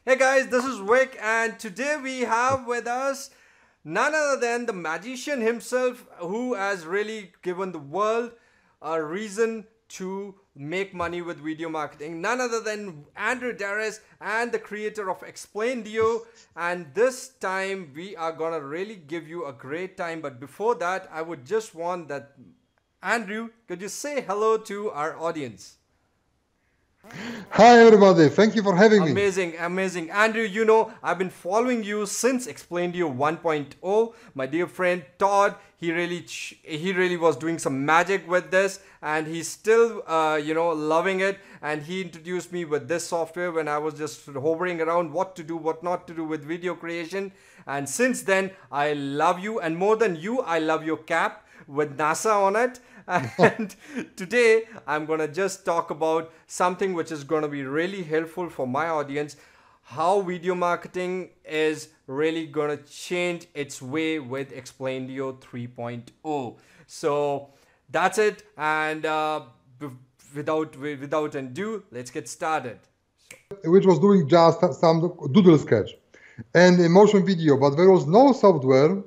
Hey guys, this is Vic, and today we have with us none other than the magician himself who has really given the world a reason to make money with video marketing. None other than Andrew Darris and the creator of Explaindio. And this time we are gonna really give you a great time. But before that, I would just want that Andrew, could you say hello to our audience? Hi everybody, thank you for having me. Amazing, amazing. Andrew, you know, I've been following you since Explaindio 1.0. My dear friend Todd, he really was doing some magic with this, and he's still loving it. And he introduced me with this software when I was just hovering around what to do, what not to do with video creation. And since then, I love you, and more than you, I love your cap with NASA on it. And today I'm gonna just talk about something which is gonna be really helpful for my audience, how video marketing is really gonna change its way with Explaindio 3.0. So that's it, and without ado, let's get started. Which was doing just some doodle sketch and a motion video, but there was no software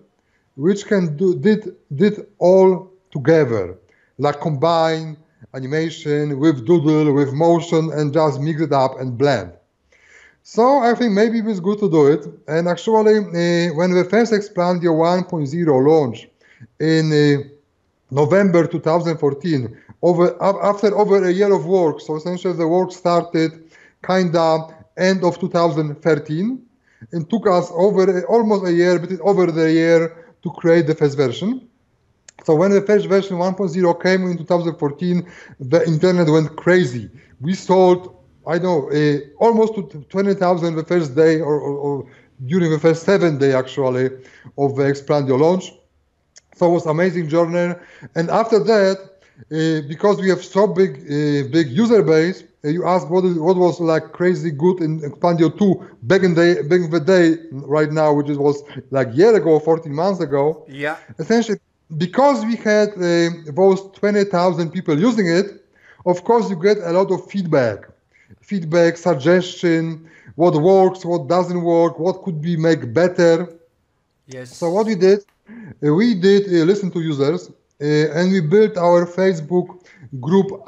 which did all together, like combine animation with doodle, with motion, and just mix it up and blend. So I think maybe it was good to do it. And actually, when the first Explaindio 1.0 launched in November 2014, after over a year of work, so essentially the work started kinda end of 2013, and took us almost a year, but over the year to create the first version. So when the first version 1.0 came in 2014, the internet went crazy. We sold, I know, almost to 20,000 the first day, or during the first 7 days actually of the Explaindio launch. So it was amazing journey. And after that, because we have so big user base, you asked what was like crazy good in Explaindio 2 back in the day right now, which was like a year ago, 14 months ago. Yeah. Essentially, because we had those 20,000 people using it, of course you get a lot of feedback, suggestion, what works, what doesn't work, what could be make better. Yes. So what we did listen to users, and we built our Facebook group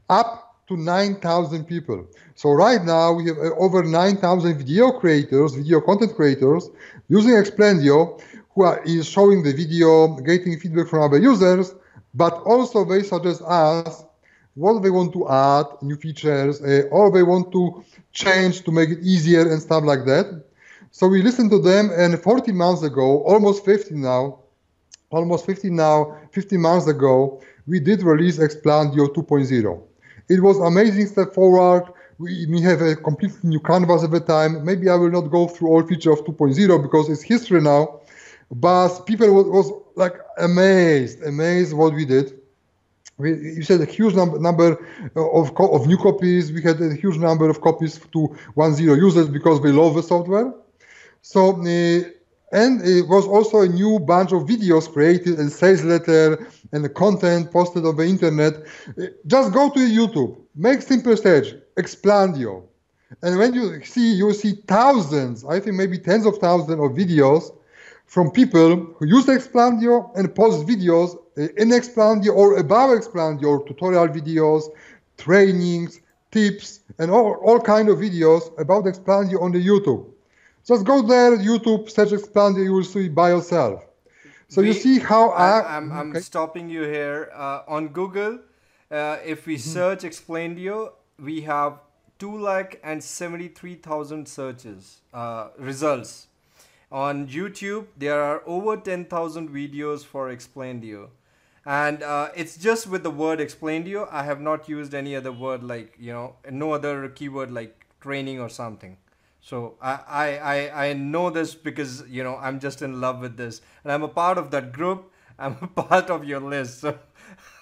up to 9,000 people. So right now we have over 9,000 video content creators using Explaindio, who is showing the video, getting feedback from other users, but also they suggest us what they want to add, new features, or they want to change to make it easier and stuff like that. So we listened to them, and 14 months ago, almost 15 months ago, we did release Explaindio 2.0. It was amazing step forward. We have a completely new canvas at the time. Maybe I will not go through all features of 2.0 because it's history now, but people was like amazed what we did. You said a huge number of new copies. We had a huge number of copies to 1.0 users because they love the software. So, and it was also a new bunch of videos created, and sales letter and the content posted on the internet. Just go to YouTube, make simple search, Explaindio. And when you see thousands, I think maybe tens of thousands of videos from people who use Explaindio and post videos in Explaindio or above Explaindio, tutorial videos, trainings, tips, and all kind of videos about Explaindio on the YouTube. Just go there, YouTube, search Explaindio, you will see by yourself. So you see how I'm stopping you here. On Google, if we search Explaindio, we have 273,000 searches, results. On YouTube, there are over 10,000 videos for Explaindio. And it's just with the word Explaindio. I have not used any other word like, no other keyword like training or something. So I know this because, I'm just in love with this. And I'm a part of that group. I'm a part of your list. So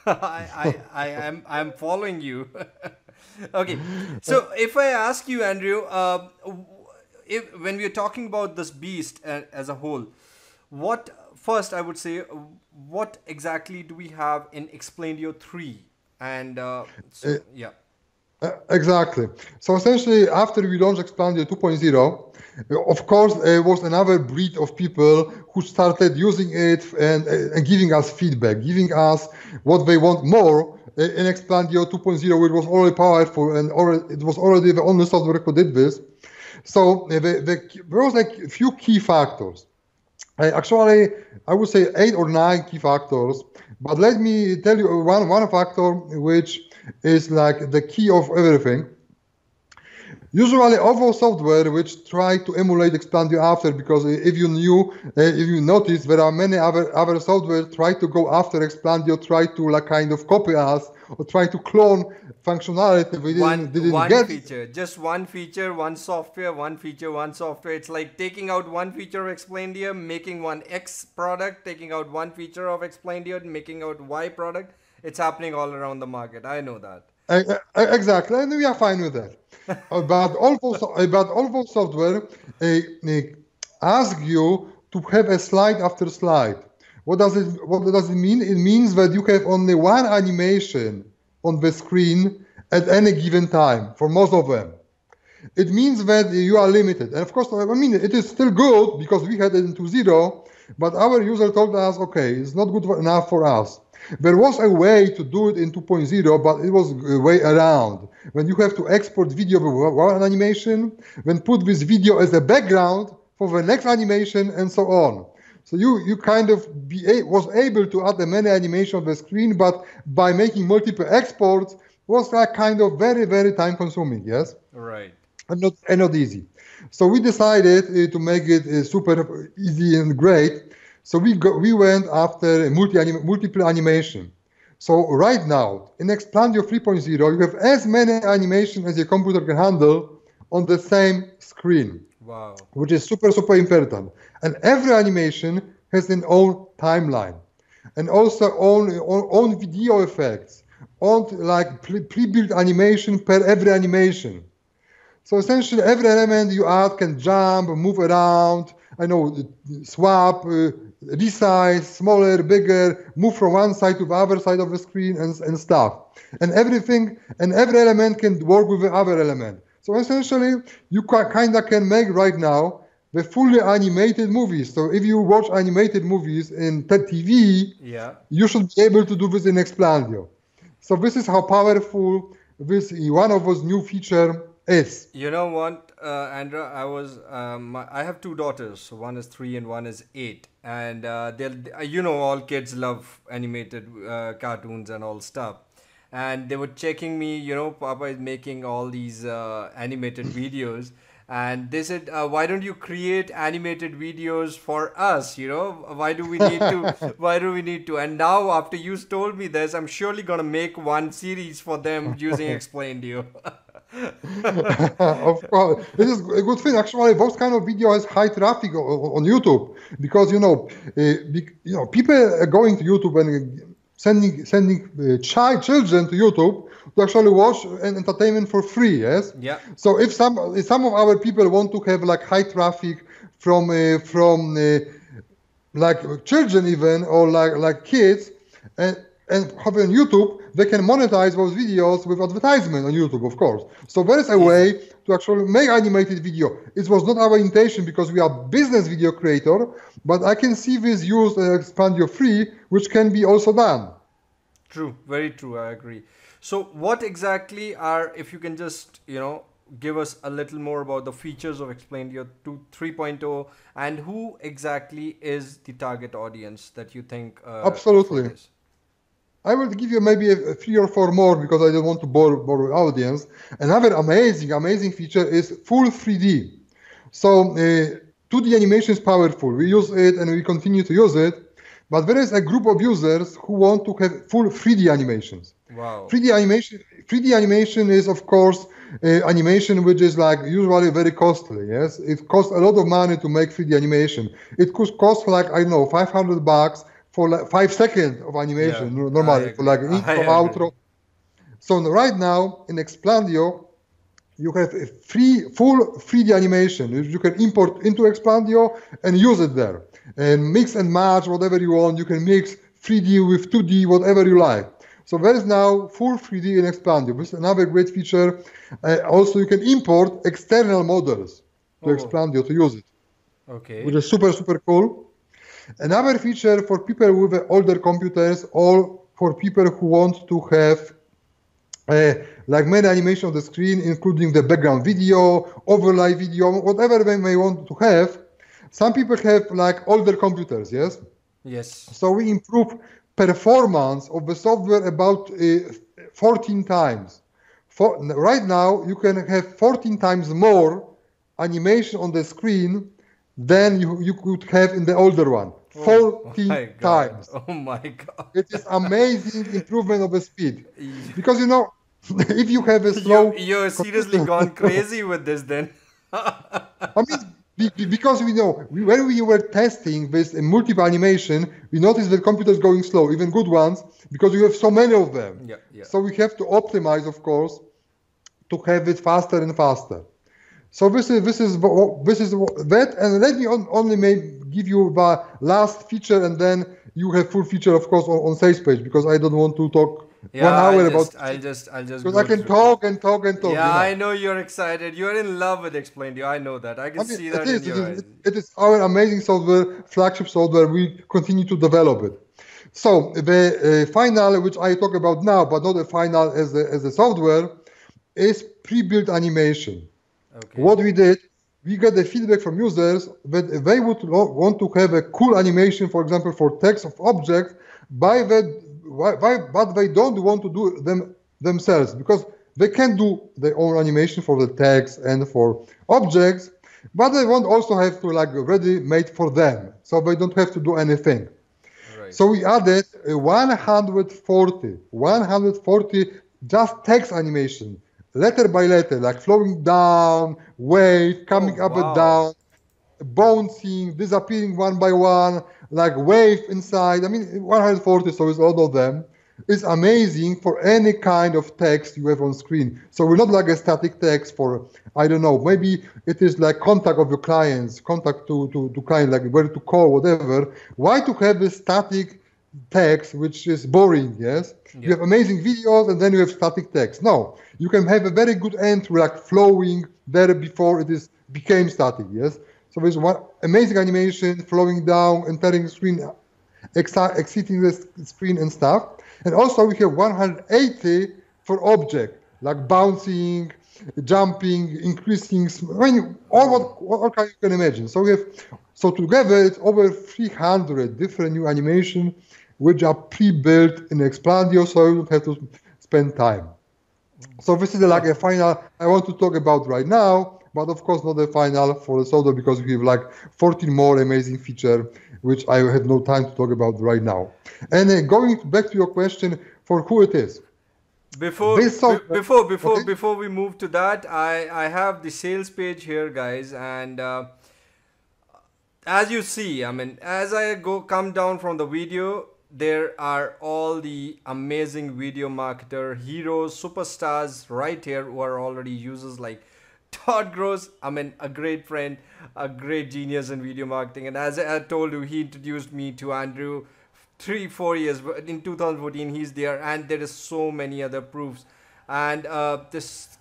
I'm following you. Okay. So if I ask you, Andrew, when we're talking about this beast as a whole, first I would say, what exactly do we have in Explaindio 3? And yeah. Exactly. So essentially, after we launched Explaindio 2.0, of course, there was another breed of people who started using it and giving us feedback, giving us what they want more in Explaindio 2.0, which was already powerful and it was already the only software who did this. So there was like a few key factors. Actually, I would say 8 or 9 key factors. But let me tell you one factor which is like the key of everything. Usually, all software which try to emulate Explaindio after, because if you notice, there are many other software try to go after Explaindio, try to like kind of copy us or try to clone functionality we didn't One get. feature, just one feature, one software, one feature, one software. It's like taking out one feature of Explaindio, making one X product, taking out one feature of Explaindio, making out Y product. It's happening all around the market. I know that. Exactly, and we are fine with that. But all those software ask you to have a slide after slide. What does it mean? It means that you have only one animation on the screen at any given time for most of them. It means that you are limited. And of course, I mean, it is still good because we had it in 2.0, but our user told us, okay, it's not good enough for us. There was a way to do it in 2.0, but it was a way around. When you have to export video with one animation, then put this video as a background for the next animation, and so on. So you kind of was able to add a many animation on the screen, but by making multiple exports was like kind of very, very time consuming, yes? Right. And not easy. So we decided to make it super easy and great. So we went after multiple animation. So right now, in Explaindio 3.0, you have as many animation as your computer can handle on the same screen. Wow. Which is super, super important. And every animation has an own timeline. And also own video effects, own like pre-built animation per every animation. So essentially, every element you add can jump, move around, swap, resize, smaller, bigger, move from one side to the other side of the screen and stuff. And every element can work with the other element. So essentially, you kind of can make right now the fully animated movies. So if you watch animated movies in TV, you should be able to do this in Explaindio. So this is how powerful this one of those new features is. You know what, Andra? I have 2 daughters. So one is 3 and one is 8, and all kids love animated cartoons and all stuff. And they were checking me. Papa is making all these animated videos, and they said, "Why don't you create animated videos for us? Why do we need to? Why do we need to?" And now, after you told me this, I'm surely gonna make one series for them using Explaindio. Of course, this is a good thing. Actually, those kind of video has high traffic on YouTube because people are going to YouTube and sending children to YouTube to actually watch an entertainment for free. Yes. Yeah. So if some of our people want to have like high traffic from like children even or like kids and have on YouTube, they can monetize those videos with advertisement on YouTube, of course. So there is a way to actually make animated video. It was not our intention because we are business video creator, but I can see this used in Explaindio 3, which can be also done. True, very true. I agree. So what exactly if you can just, give us a little more about the features of Explaindio 3.0 and who exactly is the target audience that you think Absolutely. I will give you maybe 3 or 4 more because I don't want to bore the audience. Another amazing feature is full 3D. So 2D animation is powerful. We use it and we continue to use it. But there is a group of users who want to have full 3D animations. Wow. 3D animation is, of course, animation which is like usually very costly. Yes, it costs a lot of money to make 3D animation. It could cost like $500 for like 5 seconds of animation normally for like intro, outro. So right now in Explaindio, you have a full 3D animation. You can import into Explaindio and use it there. And mix and match whatever you want. You can mix 3D with 2D, whatever you like. So there is now full 3D in Explaindio. This is another great feature. Also, you can import external models to Explaindio to use it, which Okay. is super, super cool. Another feature for people with older computers or for people who want to have like many animation on the screen, including the background video, overlay video, whatever they may want to have. Some people have like older computers, yes? Yes. So we improve performance of the software about 14 times. Right now, you can have 14 times more animation on the screen than you could have in the older one. Oh 14 my God. times. Oh my God. It is amazing improvement of the speed. Y- Because if you have a slow you're seriously computer, gone crazy with this then. I mean, because when we were testing this multiple animation, we noticed that computers going slow, even good ones, because we have so many of them. Yeah, yeah. So we have to optimize, of course, to have it faster and faster. So this is that, and let me only give you the last feature, and then you have full feature, of course, on sales page, because I don't want to talk Yeah, 1 hour about I'll just because I go can through. talk and talk and talk. Yeah, I know you're excited. You're in love with Explaindio. I know that. I can I mean, see it that in is, your eyes. it is our amazing software, flagship software. We continue to develop it. So the final, which I talk about now, but not the final as the software, is pre-built animation. Okay. What we did, we got the feedback from users that they would want to have a cool animation, for example, for text of objects, but they don't want to do them themselves because they can do their own animation for the text and for objects, but they won't also have to like ready made for them, so they don't have to do anything. Right. So we added 140 just text animation, letter by letter, like flowing down, wave, coming Oh, up and wow. down, bouncing, disappearing one by one, like wave inside. I mean, 140, so it's all of them. It's amazing for any kind of text you have on screen. So we're not like a static text for, I don't know, maybe it is like contact of your clients, contact to client, like where to call, whatever. Why to have this static text, which is boring, yes? You Yeah. have amazing videos and then you have static text. No, you can have a very good entry, like flowing there before it is became static, yes? So there's one amazing animation flowing down, entering the screen, exiting the screen and stuff. And also we have 180 for object, like bouncing, jumping, increasing, I mean, all kind you can imagine. So together it's over 300 different new animation which are pre-built in Explaindio, so you don't have to spend time. So this is like a final I want to talk about right now, but of course not the final for the software because we have like 14 more amazing features which I have no time to talk about right now. And going back to your question for who it is. This software, okay? Before we move to that, I have the sales page here, guys, and as you see, I mean, as I come down from the video, there are all the amazing video marketer heroes, superstars right here who are already users like Todd Gross. I mean, a great friend, a great genius in video marketing. And as I told you, he introduced me to Andrew 3-4 years in 2014. He's there, and there is so many other proofs. And this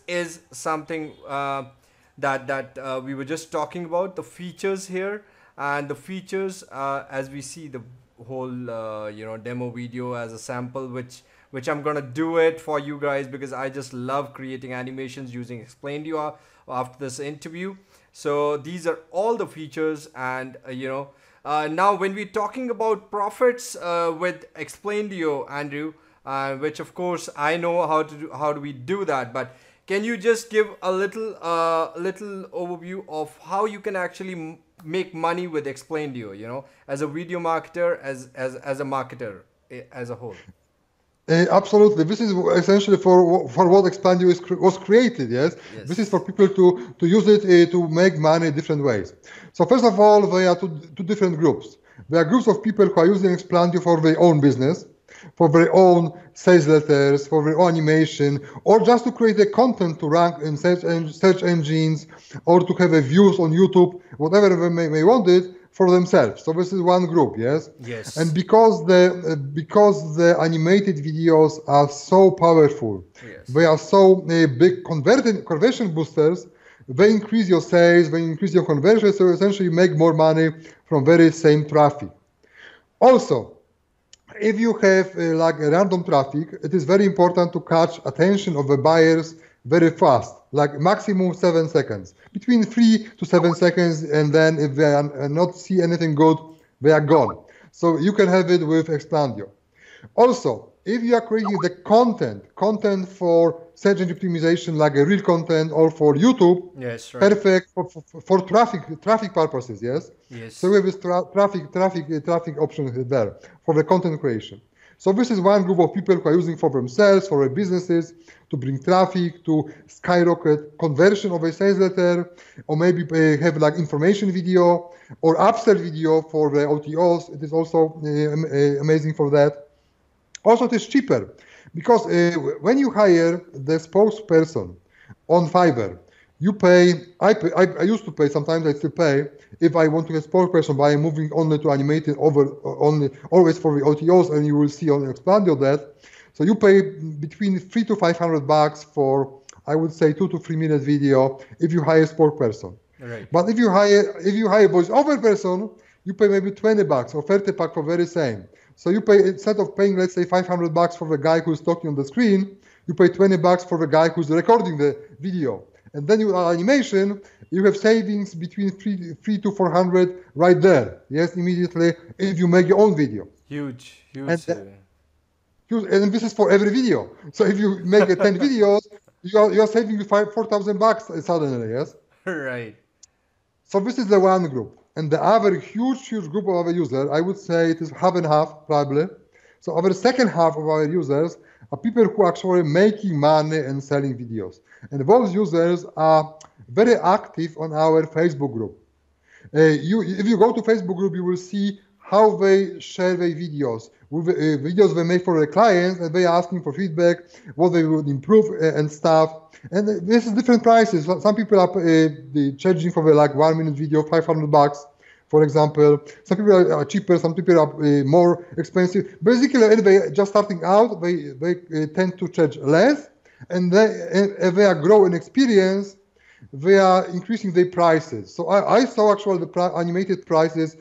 is something that we were just talking about, the features here. And the features, as we see the whole demo video as a sample, which I'm gonna do it for you guys because I just love creating animations using Explaindio after this interview. So these are all the features, and now when we're talking about profits with Explaindio, Andrew, which of course I know how do we do that, but can you just give a little overview of how you can actually make money with Explaindio, as a video marketer, as a marketer as a whole? Absolutely. This is essentially for what Explaindio was created, yes? Yes. This is for people to use it to make money different ways. So first of all, there are two different groups. There are groups of people who are using Explaindio for their own business, for their own sales letters, for their own animation, or just to create the content to rank in search engines, or to have a views on YouTube, whatever they may want it. for themselves. So this is one group, yes. Yes. And because the animated videos are so powerful, Yes. they are so big conversion boosters. They increase your sales, they increase your conversion, so essentially you make more money from very same traffic. Also, if you have like a random traffic, it is very important to catch attention of the buyers very fast, like maximum 7 seconds, between 3 to 7 seconds, and then if they are not see anything good, they are gone. So you can have it with Explaindio. Also, if you are creating the content for search engine optimization, like a real content, or for YouTube, Yes, right. perfect for traffic purposes. Yes. So Yes. we have this traffic option there for the content creation. So this is one group of people who are using for themselves, for their businesses, to bring traffic, to skyrocket conversion of a sales letter, or maybe have like information video or upsell video for the OTOs. It is also amazing for that. Also, it is cheaper because when you hire the spokesperson on Fiverr, you pay. I used to pay. Sometimes I still pay if I want to get spokesperson by moving only to animated over only always for the OTOs, and you will see on Explaindio that. So you pay between $300 to $500 for, I would say, 2 to 3 minute video if you hire a spokesperson. Right. But if you hire voiceover person, you pay maybe $20 or $30 for very same. So you pay, instead of paying, let's say, $500 for the guy who's talking on the screen, you pay $20 for the guy who's recording the video. And then you add animation, you have savings between three to 400 right there. Yes, immediately if you make your own video. Huge, huge. And, and this is for every video. So if you make 10 videos, you are saving $4,000 suddenly. Yes. Right. So this is the one group. And the other huge group of our users, I would say it is half and half probably. So our second half of our users are people who are actually making money and selling videos. And those users are very active on our Facebook group. If you go to Facebook group, you will see how they share their videos, videos they make for their clients, and they are asking for feedback, what they would improve and stuff. And this is different prices. Some people are charging for the like 1 minute video, $500, for example. Some people are cheaper, some people are more expensive. Basically, anyway, just starting out, they tend to charge less, and if they are growing experience, they are increasing their prices. So I saw actually the animated prices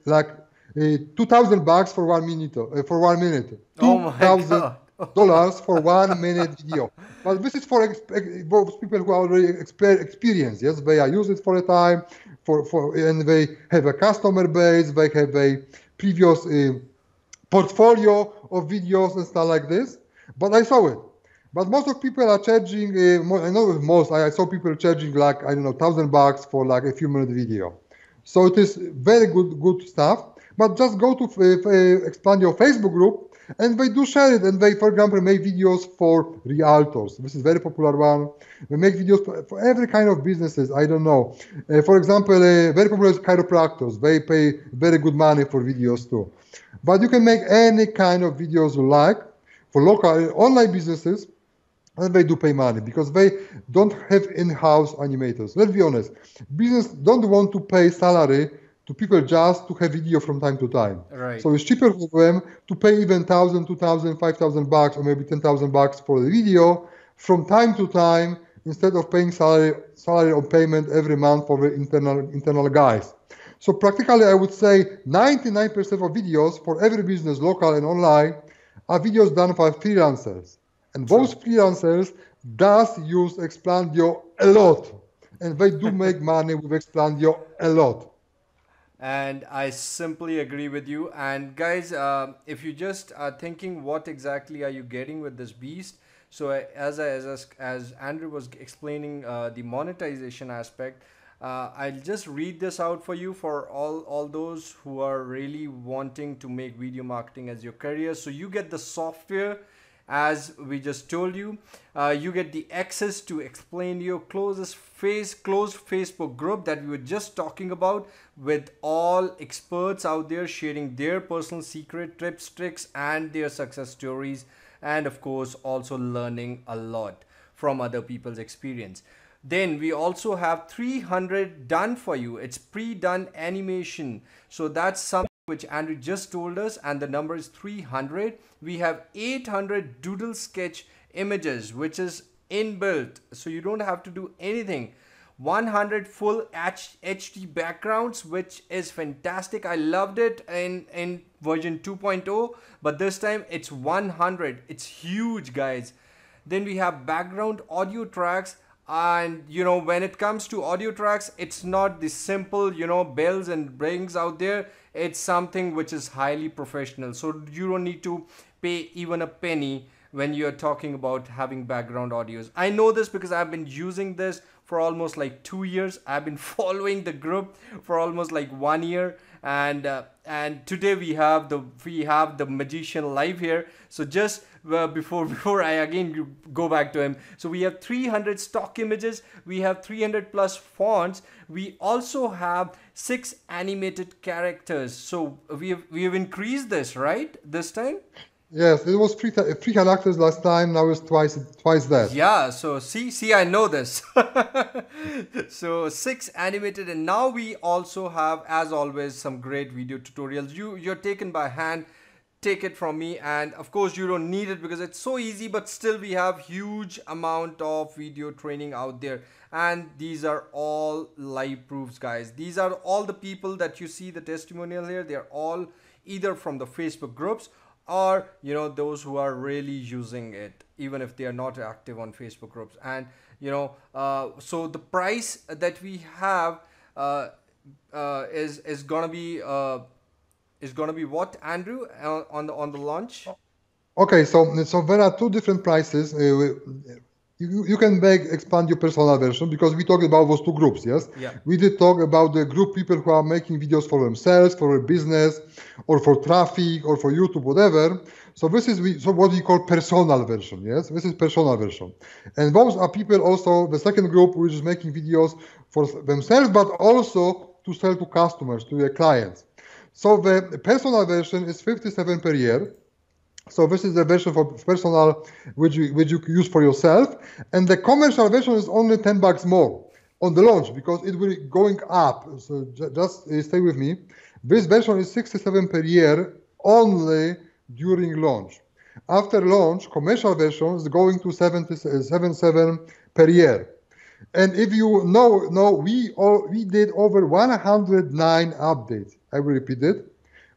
like $2,000 for 1 minute. Oh my God. $2,000 for 1 minute video. But this is for those people who are already experienced. Yes, they are using it for a time, and they have a customer base. They have a previous portfolio of videos and stuff like this. But I saw it. But most of people are charging. I know most. I saw people charging like, I don't know, $1,000 for like a few minute video. So it is very good stuff. But just go to expand your Facebook group, and they do share it. And they, for example, make videos for realtors. This is a very popular one. They make videos for every kind of businesses. I don't know. For example, very popular is chiropractors. They pay very good money for videos too. But you can make any kind of videos you like for local online businesses. And they do pay money because they don't have in-house animators. Let's be honest. Business don't want to pay salary to people just to have video from time to time. Right. So it's cheaper for them to pay even $1,000, $2,000, $5,000, or maybe $10,000 for the video from time to time instead of paying salary on payment every month for the internal guys. So practically, I would say 99% of videos for every business, local and online, are videos done by freelancers. And those freelancers does use Explaindio a lot. And they do make money with Explaindio a lot. And I simply agree with you. And guys, if you just are thinking what exactly are you getting with this beast, so as Andrew was explaining the monetization aspect, I'll just read this out for you for all those who are really wanting to make video marketing as your career. So you get the software. As we just told you, you get the access to Explaindio closed Facebook group that we were just talking about, with all experts out there sharing their personal secret tips, tricks, and their success stories, and of course also learning a lot from other people's experience. Then we also have 300 done for you. It's pre-done animation. So that's something which Andrew just told us, and the number is 300. We have 800 doodle sketch images, which is inbuilt. So you don't have to do anything. 100 full HD backgrounds, which is fantastic. I loved it in version 2.0, but this time it's 100. It's huge, guys. Then we have background audio tracks, and when it comes to audio tracks, it's not the simple bells and rings out there. It's something which is highly professional, so you don't need to pay even a penny when you're talking about having background audios. I know this because I've been using this for almost like 2 years. I've been following the group for almost like 1 year, and today we have the magician live here. So just before I again go back to him, so we have 300 stock images, we have 300 plus fonts, we also have 6 animated characters. So we have increased this, right, this time? Yes, it was three characters last time. Now it's twice that. Yeah, so see, I know this. So 6 animated, and now we also have, as always, some great video tutorials. You're taken by hand. Take it from me, and of course you don't need it because it's so easy, but still we have huge amount of video training out there, and these are all live proofs, guys. These are all the people that you see the testimonial here. They're all either from the Facebook groups or those who are really using it, even if they are not active on Facebook groups. And so the price that we have is gonna be what, Andrew, on the launch? Okay, so there are 2 different prices. You can make Explaindio personal version, because we talked about those 2 groups, yes? Yeah. We did talk about the group people who are making videos for themselves, for a business, or for traffic, or for YouTube, whatever. So this is what we call personal version, yes? This is personal version. And those are people also, the second group, which is making videos for themselves, but also to sell to customers, to their clients. So the personal version is 57 per year. So this is the version for personal, which you use for yourself, and the commercial version is only $10 more on the launch, because it will be going up. So just stay with me. This version is 67 per year only during launch. After launch, commercial version is going to 77 per year. And if you know, we did over 109 updates. I will repeat it.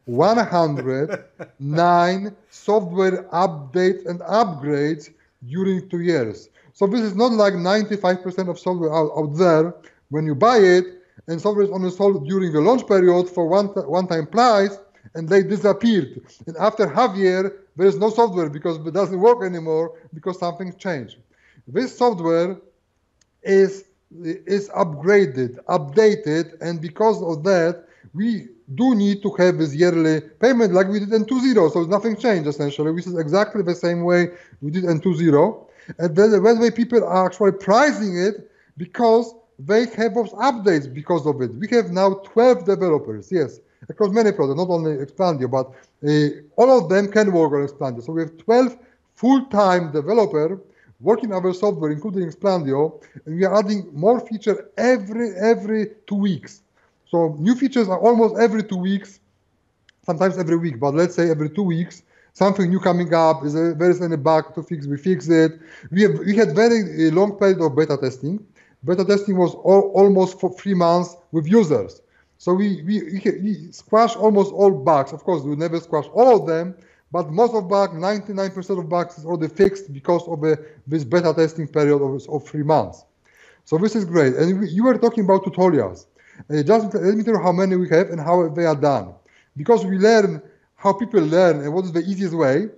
109 software updates and upgrades during 2 years. So this is not like 95% of software out there when you buy it, and software is only sold during the launch period for one-time price, and they disappeared. And after half year, there is no software because it doesn't work anymore because something changed. This software is upgraded, updated, and because of that, we do need to have this yearly payment like we did in 2.0. So nothing changed essentially. This is exactly the same way we did in 2.0. And then the way people are actually pricing it, because they have those updates because of it. We have now 12 developers, yes, across many products, not only Explaindio, but all of them can work on Explaindio. So we have 12 full-time developers working our software, including Explaindio, and we are adding more features every 2 weeks. So new features are almost every 2 weeks, sometimes every week, but let's say every 2 weeks, something new coming up. If there is any bug to fix, we fix it. We had very long period of beta testing. Beta testing was almost for 3 months with users. So we squash almost all bugs. Of course, we never squash all of them, but most of bugs, 99% of bugs is already fixed because of this beta testing period of 3 months. So this is great. And you were talking about tutorials. Just let me tell you how many we have and how they are done. Because we learn how people learn and what is the easiest way,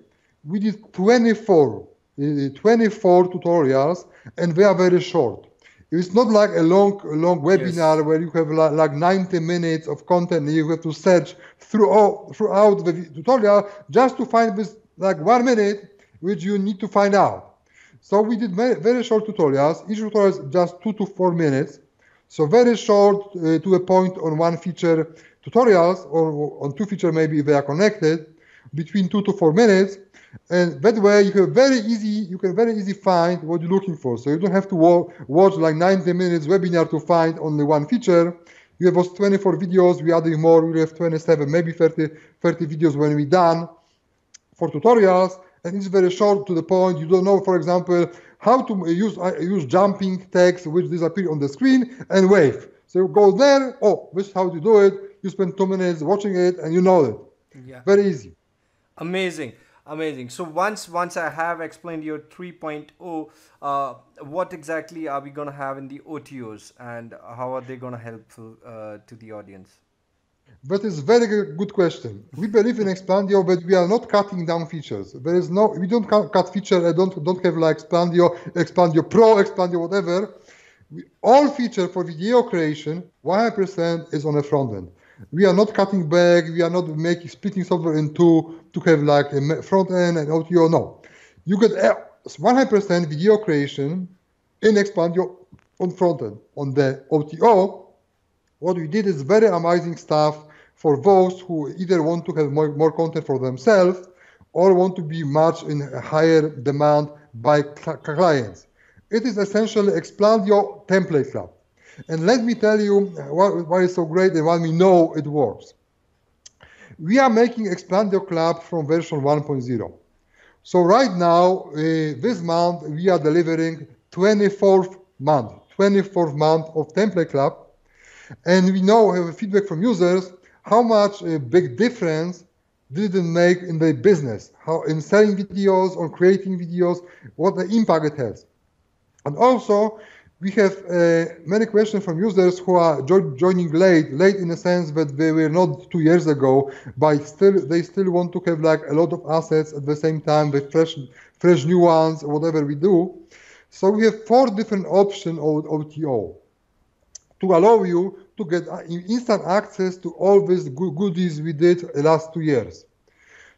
we did 24 tutorials, and they are very short. It's not like a long webinar, yes, where you have like 90 minutes of content and you have to search throughout the tutorial just to find this like 1 minute, which you need to find out. So we did very short tutorials. Each tutorial is just 2 to 4 minutes. So very short, to the point on one feature tutorials, or on 2 features maybe if they are connected. between 2 to 4 minutes. And that way you can very easy find what you're looking for. So you don't have to watch like 90 minutes webinar to find only one feature. You have those 24 videos, we adding more, we have 27, maybe 30 videos when we're done for tutorials, and it's very short to the point. You don't know, for example, how to use jumping text which disappear on the screen and wave. So you go there, oh, this is how to do it. You spend 2 minutes watching it and you know it. Yeah. Very easy. Amazing. So once I have Explaindio 3.0, what exactly are we gonna have in the OTOs, and how are they gonna help to the audience? That is very good question. We believe in Explaindio, but we are not cutting down features. We don't cut feature. I don't have like Explaindio Pro, Explaindio whatever. All feature for video creation, 100% is on the front end. We are not cutting back. We are not splitting software in two to have like a front end and OTO. No, you get 100% video creation in Explaindio on front end. On the OTO, what we did is very amazing stuff for those who either want to have more content for themselves or want to be much in higher demand by clients. It is essentially Explaindio template club. And let me tell you why it's so great and why we know it works. We are making Explaindio Club from version 1.0. So right now, this month, we are delivering 24th month of template club. And we now have feedback from users how much a big difference did it make in their business, how in selling videos or creating videos, what the impact it has. And also, we have many questions from users who are joining late in the sense that they were not 2 years ago, but they still want to have like a lot of assets at the same time with fresh new ones, whatever we do. So we have 4 different options of OTO to allow you to get instant access to all these goodies we did the last 2 years.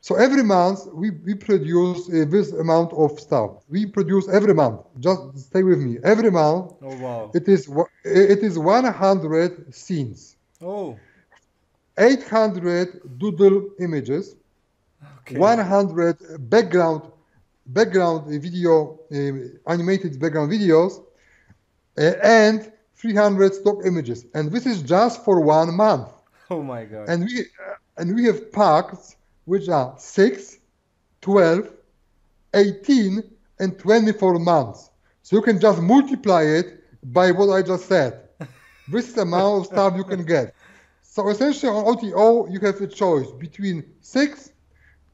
So every month we produce this amount of stuff. We produce every month. Just stay with me. Every month. Oh wow! It is 100 scenes. Oh. 800 doodle images. Okay. 100 background video, animated background videos, and 300 stock images. And this is just for 1 month. Oh my God! And we have packs which are 6, 12, 18, and 24 months. So you can just multiply it by what I just said. This is the amount of stuff you can get. So essentially on OTO, you have a choice between 6,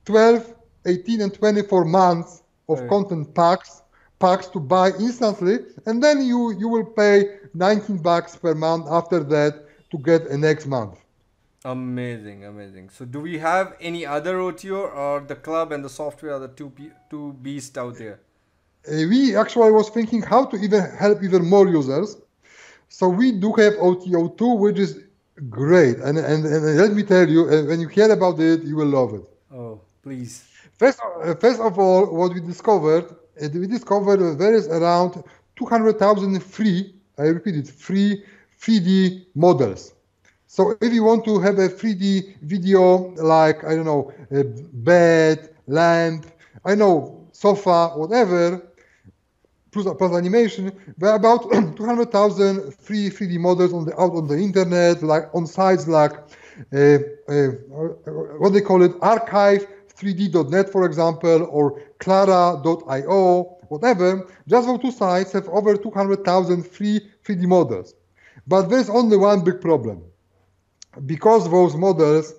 12, 18, and 24 months of content packs to buy instantly, and then you will pay $19 per month after that to get a next month. Amazing. So do we have any other OTO, or the club and the software are the two beasts out there? We actually was thinking how to help even more users. So we do have OTO 2, which is great. And let me tell you, when you hear about it, you will love it. Oh, please. First of all, what we discovered there is around 200,000 free 3D models. So if you want to have a 3D video, like, I don't know, a bed, lamp, sofa, whatever, plus animation, there are about 200,000 free 3D models out on the internet, like on sites like, what they call it, archive3d.net, for example, or clara.io, whatever. Just those 2 sites have over 200,000 free 3D models. But there's only one big problem. Because those models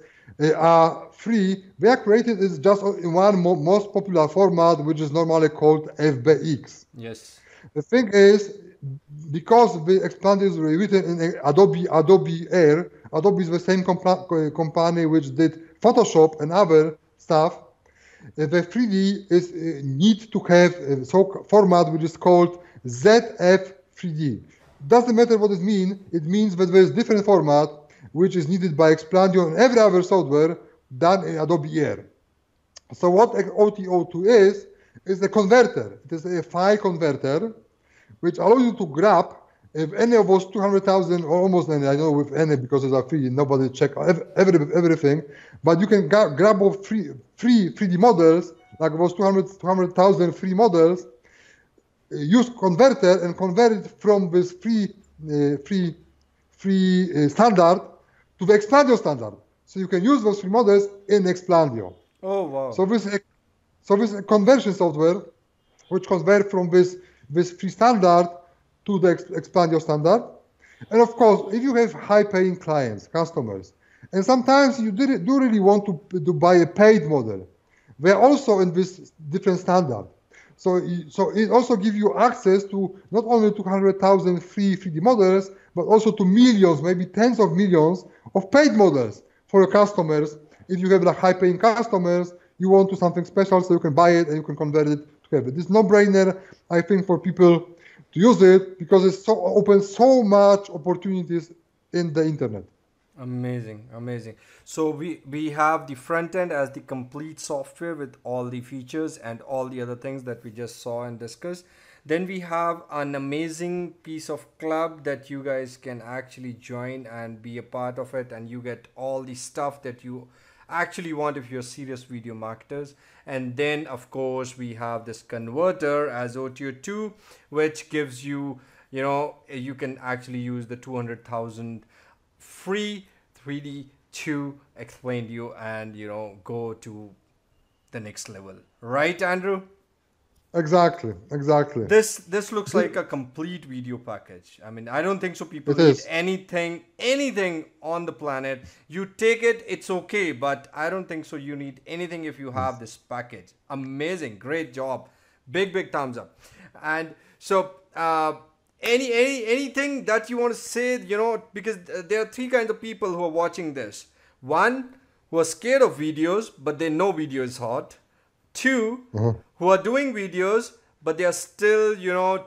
are free, they are created is just in one most popular format, which is normally called FBX. Yes. The thing is, because the Explaindio is written in Adobe Air, Adobe is the same company which did Photoshop and other stuff. The 3D is need to have a format which is called ZF3D. Doesn't matter what it means. It means that there is different format which is needed by Explaindio and every other software done in Adobe Air. So what OTO2 is a converter. It is a file converter which allows you to grab if any of those 200,000 or almost any, I know with any because it's a free, nobody check everything, but you can grab all free 3D models, like those 200,000 free models, use converter and convert it from this free standard to the Explaindio standard. So you can use those free models in Explaindio. Oh wow. So this conversion software, which convert from this free standard to the Explaindio standard. And of course, if you have high-paying clients, customers, and sometimes you do really want to buy a paid model, they are also in this different standard. So it also gives you access to not only 200,000 free 3D models, but also to millions, maybe tens of millions of paid models for your customers. If you have like high-paying customers, you want to something special, so you can buy it and you can convert it to have it. It's no-brainer, I think, for people to use it because it opens so much opportunities in the internet. Amazing, amazing. So we have the front end as the complete software with all the features and all the other things that we just saw and discussed. Then we have an amazing piece of club that you guys can actually join and be a part of it, and you get all the stuff that you actually want if you're serious video marketers. And then of course we have this converter as OTO2, which gives you, you can actually use the 200,000 free 3D to Explaindio and go to the next level, right, Andrew? Exactly. This looks like a complete video package. I mean, I don't think so people It need is. anything on the planet. You take it, it's okay, but I don't think so you need anything if you have this package. Amazing, great job, big thumbs up. And so anything that you want to say, because there are three kinds of people who are watching this. One, who are scared of videos but they know video is hot. Two, who are doing videos but they are still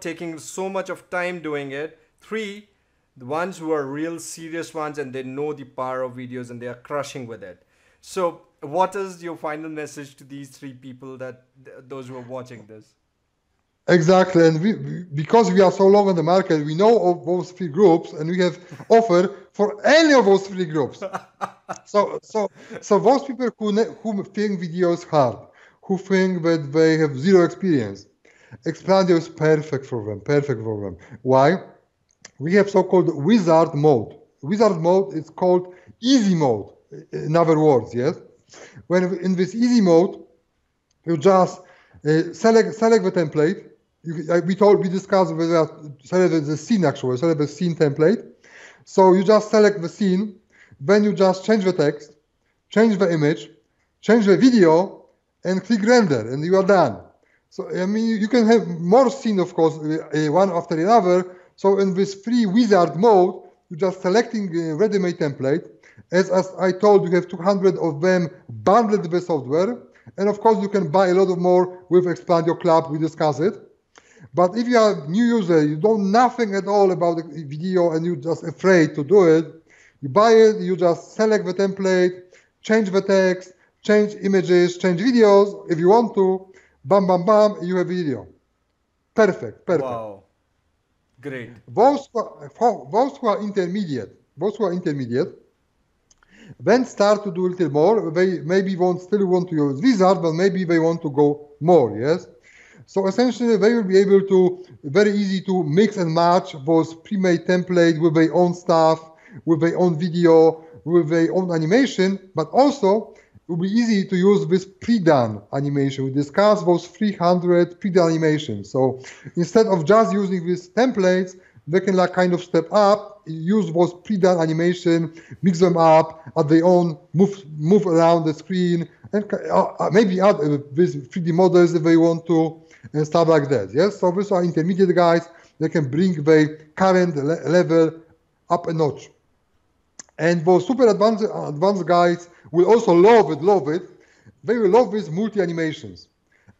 taking so much of time doing it. Three, the ones who are real serious ones and they know the power of videos and they are crushing with it. So what is your final message to these three people, that those who are watching this? Exactly, and because we are so long on the market, we know of those three groups, and we have offer for any of those three groups. So those people who think video is hard, who think that they have zero experience, Explaindio is perfect for them. Why? We have so-called wizard mode. Wizard mode is called easy mode. In other words, yes. When in this easy mode, you just select the template. We discussed whether select the scene actually, select the scene template. So you just select the scene, then you just change the text, change the image, change the video, and click render, and you are done. So I mean, you can have more scene, of course, one after another. So in this free wizard mode, you're just selecting a ready-made template. As I told, you have 200 of them bundled with the software. And of course, you can buy a lot of more with Explaindio Club. We discuss it. But if you are a new user, you don't know nothing at all about the video and you're just afraid to do it, you buy it, you just select the template, change the text, change images, change videos if you want to. Bam, bam, bam, you have video. Perfect. Wow. Great. Those who are intermediate, then start to do a little more. They maybe still want to use wizard, but maybe they want to go more, yes? So essentially, they will be able to, very easy to mix and match those pre-made templates with their own stuff, with their own video, with their own animation, but also it will be easy to use this pre-done animation. We discussed those 300 pre-done animations. So instead of just using these templates, they can kind of step up, use those pre-done animation, mix them up at their own, move around the screen, and maybe add these 3D models if they want to, and stuff like that. Yes, so these are intermediate guys. They can bring their current level up a notch. And those super advanced guys will also love it. They will love these multi-animations.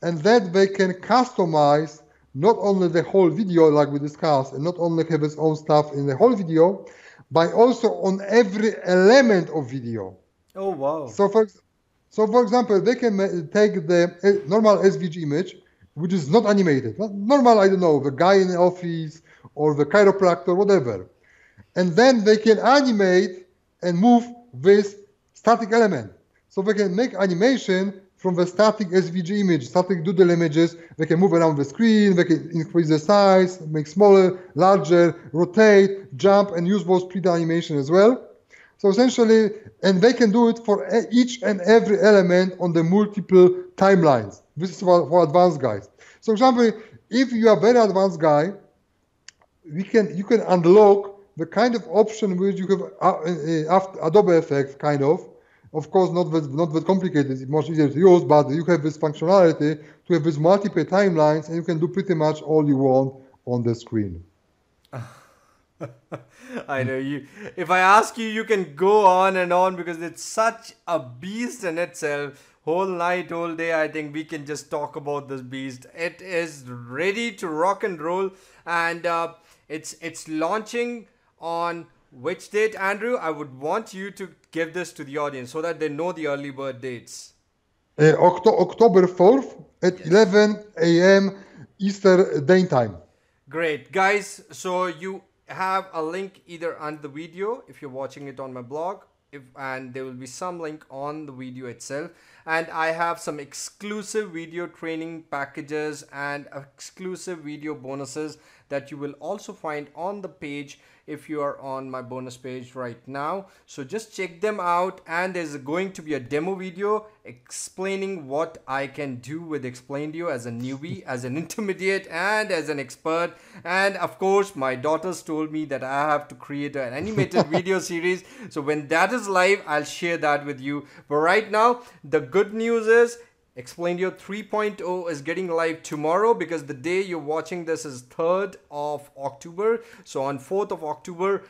And that they can customize not only the whole video like we discussed, and not only have its own stuff in the whole video, but also on every element of video. Oh, wow. So for example, they can take the normal SVG image, which is not animated. Normal, I don't know, the guy in the office or the chiropractor, whatever. And then they can animate and move this static element. So they can make animation from the static SVG image, static doodle images. They can move around the screen, they can increase the size, make smaller, larger, rotate, jump, and use those pre-done animation as well. So essentially, and they can do it for each and every element on the multiple timelines. This is for advanced guys. So, for example, if you are a very advanced guy, you can unlock the kind of option which you have Adobe Effects, kind of. Of course, not that complicated. It's much easier to use, but you have this functionality to have these multiple timelines, and you can do pretty much all you want on the screen. I know you. If I ask you, you can go on and on because it's such a beast in itself. Whole night, whole day, I think we can just talk about this beast. It is ready to rock and roll, and it's launching on which date, Andrew? I would want you to give this to the audience so that they know the early bird dates. October 4th at 11 a.m. Eastern Daytime. Great, guys. So you have a link either on the video if you're watching it on my blog, and there will be some link on the video itself, and I have some exclusive video training packages and exclusive video bonuses that you will also find on the page if you are on my bonus page right now. So just check them out, and there's going to be a demo video explaining what I can do with Explaindio as a newbie, as an intermediate, and as an expert. And of course, my daughters told me that I have to create an animated video series. So when that is live, I'll share that with you. But right now, the good news is Explaindio 3.0 is getting live tomorrow, because the day you're watching this is 3rd of October. So on 4th of October,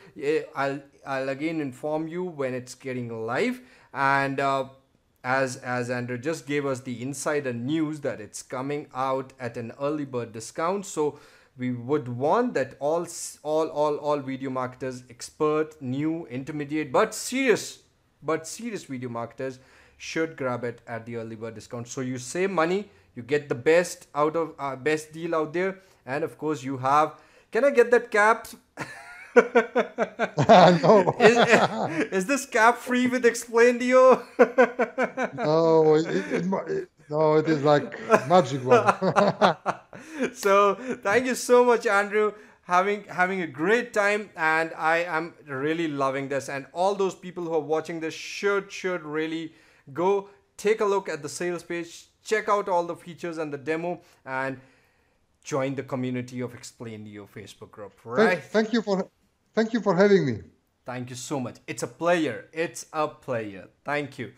I'll again inform you when it's getting live. And as Andrew just gave us the insider news that it's coming out at an early bird discount. So we would want that all video marketers, expert, new, intermediate, but serious video marketers should grab it at the early bird discount. So you save money, you get the best best deal out there, and of course you have. Can I get that cap? No. Is this cap free with Explaindio? No, it is like magic one. So thank you so much, Andrew. Having a great time, and I am really loving this, and all those people who are watching this should really go take a look at the sales page, check out all the features and the demo, and join the community of Explaindio Facebook group. Right? Thank you for having me. Thank you so much. It's a player. Thank you.